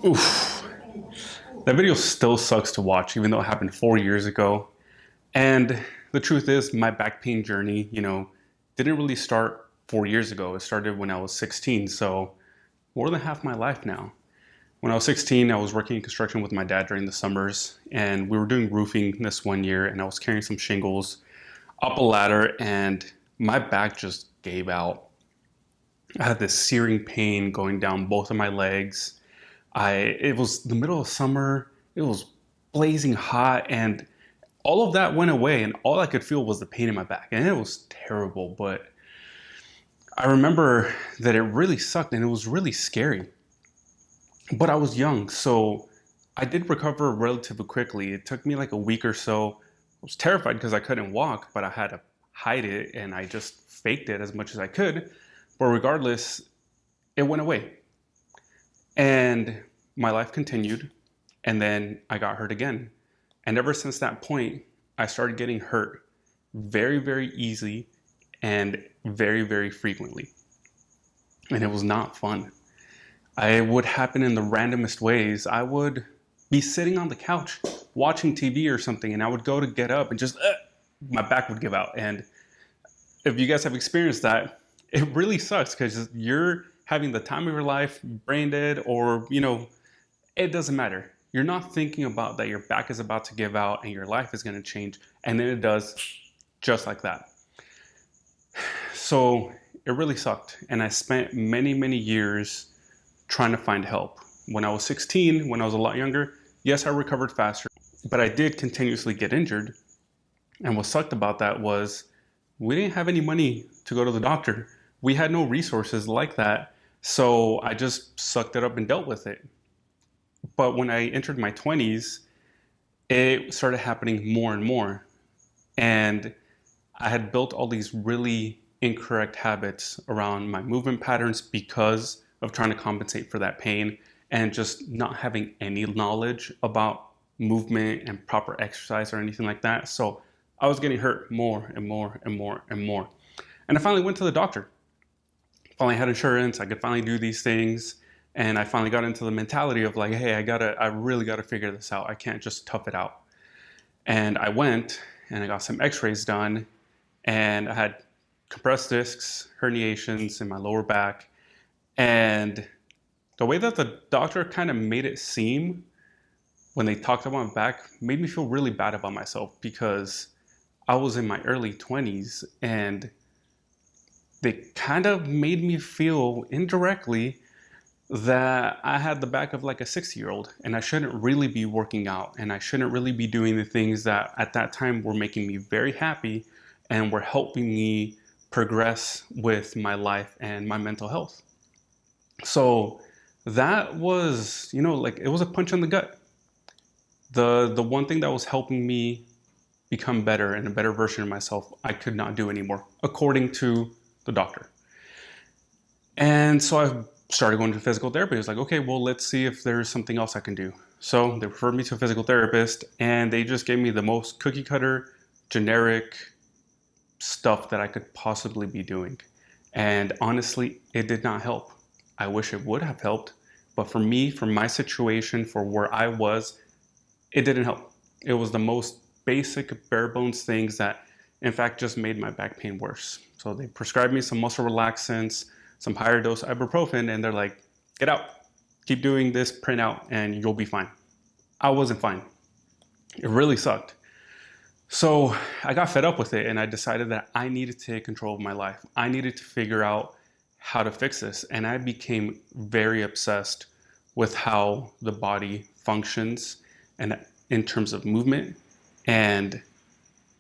Oof. That video still sucks to watch, even though it happened 4 years ago. And the truth is, my back pain journey, didn't really start 4 years ago. It started when I was 16, so more than half my life now. When I was 16, I was working in construction with my dad during the summers, and we were doing roofing this one year, and I was carrying some shingles up a ladder, and my back just gave out. I had this searing pain going down both of my legs. It was the middle of summer. It was blazing hot, and all of that went away, and all I could feel was the pain in my back, and it was terrible. But I remember that it really sucked, and it was really scary. But I was young, so I did recover relatively quickly. It took me like a week or so. I was terrified because I couldn't walk, but I had to hide it, and I just faked it as much as I could. But regardless, it went away. And my life continued, and then I got hurt again. And ever since that point, I started getting hurt very, very easily and very, very frequently. And it was not fun. It would happen in the randomest ways. I would be sitting on the couch watching TV or something, and I would go to get up and just, my back would give out. And if you guys have experienced that, it really sucks because you're having the time of your life, brain dead, or, it doesn't matter. You're not thinking about that your back is about to give out and your life is going to change. And then it does just like that. So it really sucked. And I spent many, many years trying to find help. When I was 16, when I was a lot younger, yes, I recovered faster, but I did continuously get injured. And what sucked about that was we didn't have any money to go to the doctor. We had no resources like that. So I just sucked it up and dealt with it. But when I entered my 20s, it started happening more and more. And I had built all these really incorrect habits around my movement patterns because of trying to compensate for that pain and just not having any knowledge about movement and proper exercise or anything like that. So I was getting hurt more and more and more and more. And I finally went to the doctor. Finally had insurance. I could finally do these things. And I finally got into the mentality of like, hey, I really gotta figure this out. I can't just tough it out. And I went and I got some x-rays done, and I had compressed discs, herniations in my lower back. And the way that the doctor kind of made it seem when they talked about my back made me feel really bad about myself because I was in my early 20s, and they kind of made me feel indirectly that I had the back of like a 60-year-old, and I shouldn't really be working out, and I shouldn't really be doing the things that at that time were making me very happy and were helping me progress with my life and my mental health. So that was, like it was a punch in the gut. The one thing that was helping me become better and a better version of myself, I could not do anymore, according to the doctor. And so I started going to physical therapy. I was like, okay, well, let's see if there's something else I can do. So they referred me to a physical therapist, and they just gave me the most cookie cutter, generic stuff that I could possibly be doing. And honestly, it did not help. I wish it would have helped, but for me, for my situation, for where I was, it didn't help. It was the most basic, bare bones things that, in fact, just made my back pain worse. So they prescribed me some muscle relaxants, some higher dose ibuprofen, and they're like, get out, keep doing this, print out, and you'll be fine. I wasn't fine. It really sucked. So I got fed up with it, and I decided that I needed to take control of my life. I needed to figure out how to fix this. And I became very obsessed with how the body functions and in terms of movement and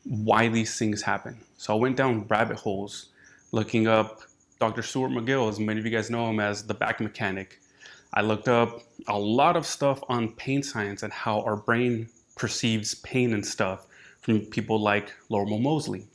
why these things happen. So I went down rabbit holes looking up Dr. Stuart McGill, as many of you guys know him as the back mechanic. I looked up a lot of stuff on pain science and how our brain perceives pain and stuff from people like Lorimer Moseley.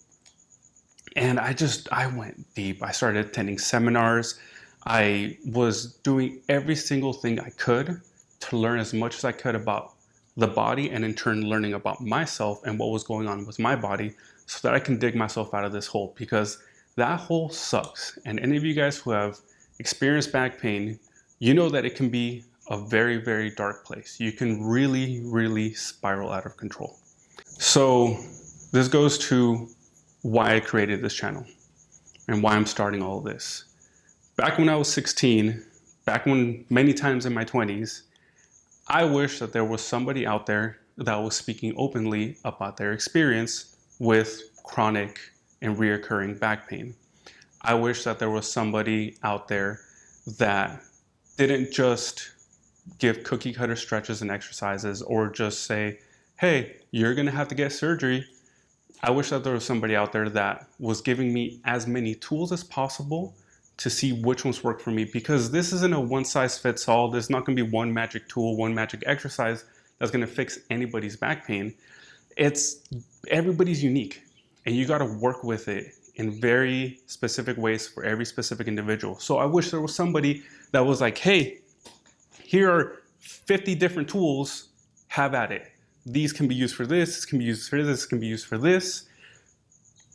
And I went deep. I started attending seminars. I was doing every single thing I could to learn as much as I could about the body, and in turn learning about myself and what was going on with my body so that I can dig myself out of this hole, because that hole sucks. And any of you guys who have experienced back pain, you know that it can be a very, very dark place. You can really, really spiral out of control. So this goes to why I created this channel and why I'm starting all of this. Back when I was 16, back when many times in my 20s, I wish that there was somebody out there that was speaking openly about their experience with chronic and reoccurring back pain. I wish that there was somebody out there that didn't just give cookie cutter stretches and exercises or just say, hey, you're gonna have to get surgery. I wish that there was somebody out there that was giving me as many tools as possible to see which ones work for me, because this isn't a one size fits all. There's not gonna be one magic tool, one magic exercise that's gonna fix anybody's back pain. Everybody's unique, and you gotta work with it in very specific ways for every specific individual. So I wish there was somebody that was like, hey, here are 50 different tools, have at it. These can be used for this can be used for this can be used for this.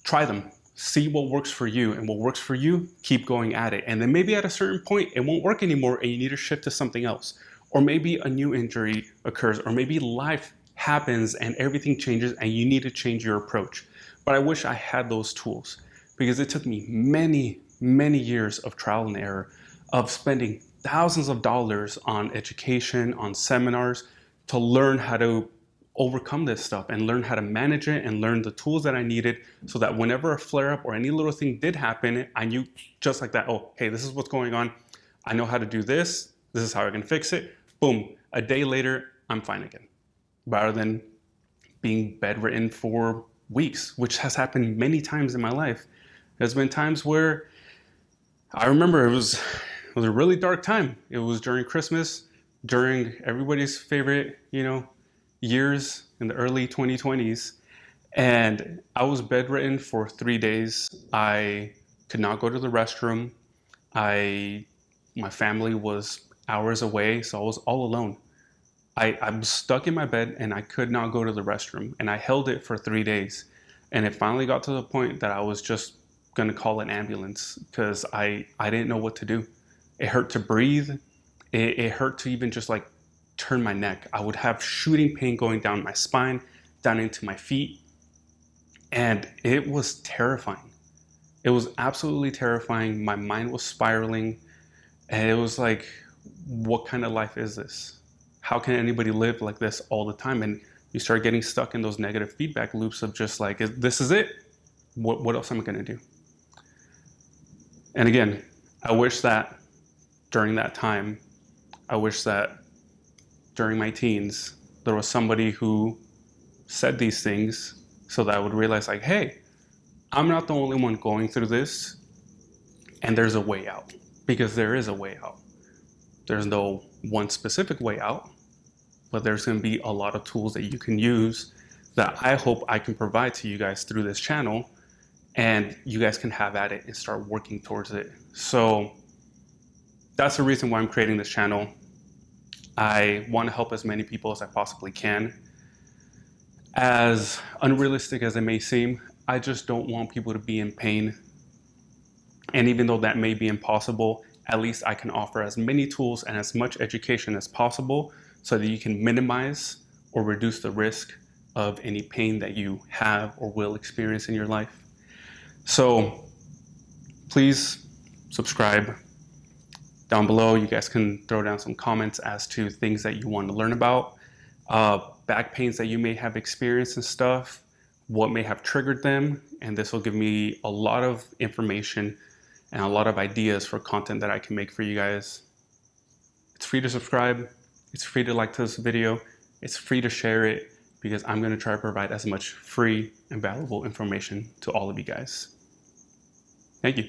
Try them. See what works for you, and what works for you, keep going at it. And then maybe at a certain point, it won't work anymore and you need to shift to something else. Or maybe a new injury occurs, or maybe life happens and everything changes and you need to change your approach. But I wish I had those tools, because it took me many, many years of trial and error, of spending thousands of dollars on education, on seminars, to learn how to overcome this stuff and learn how to manage it and learn the tools that I needed, so that whenever a flare up or any little thing did happen, I knew just like that, oh, hey, this is what's going on. I know how to do this. This is how I can fix it. Boom. A day later, I'm fine again. Rather than being bedridden for weeks, which has happened many times in my life. There's been times where I remember it was a really dark time. It was during Christmas, during everybody's favorite, years in the early 2020s. And I was bedridden for 3 days. I could not go to the restroom. My family was hours away, so I was all alone. I was stuck in my bed and I could not go to the restroom. And I held it for 3 days. And it finally got to the point that I was just gonna call an ambulance, because I didn't know what to do. It hurt to breathe. It hurt to even just like turn my neck. I would have shooting pain going down my spine, down into my feet. And it was terrifying. It was absolutely terrifying. My mind was spiraling. And it was like, what kind of life is this? How can anybody live like this all the time? And you start getting stuck in those negative feedback loops of just like, this is it. What else am I gonna do? And again, I wish that during that time, I wish that during my teens, there was somebody who said these things, so that I would realize like, hey, I'm not the only one going through this, and there's a way out, because there is a way out. There's no one specific way out, but there's going to be a lot of tools that you can use that I hope I can provide to you guys through this channel, and you guys can have at it and start working towards it. So that's the reason why I'm creating this channel. I want to help as many people as I possibly can. As unrealistic as it may seem, I just don't want people to be in pain. And even though that may be impossible, at least I can offer as many tools and as much education as possible so that you can minimize or reduce the risk of any pain that you have or will experience in your life. So please subscribe. Down below, you guys can throw down some comments as to things that you want to learn about, back pains that you may have experienced and stuff, what may have triggered them, and this will give me a lot of information and a lot of ideas for content that I can make for you guys. It's free to subscribe, it's free to like this video, it's free to share it, because I'm going to try to provide as much free and valuable information to all of you guys. Thank you.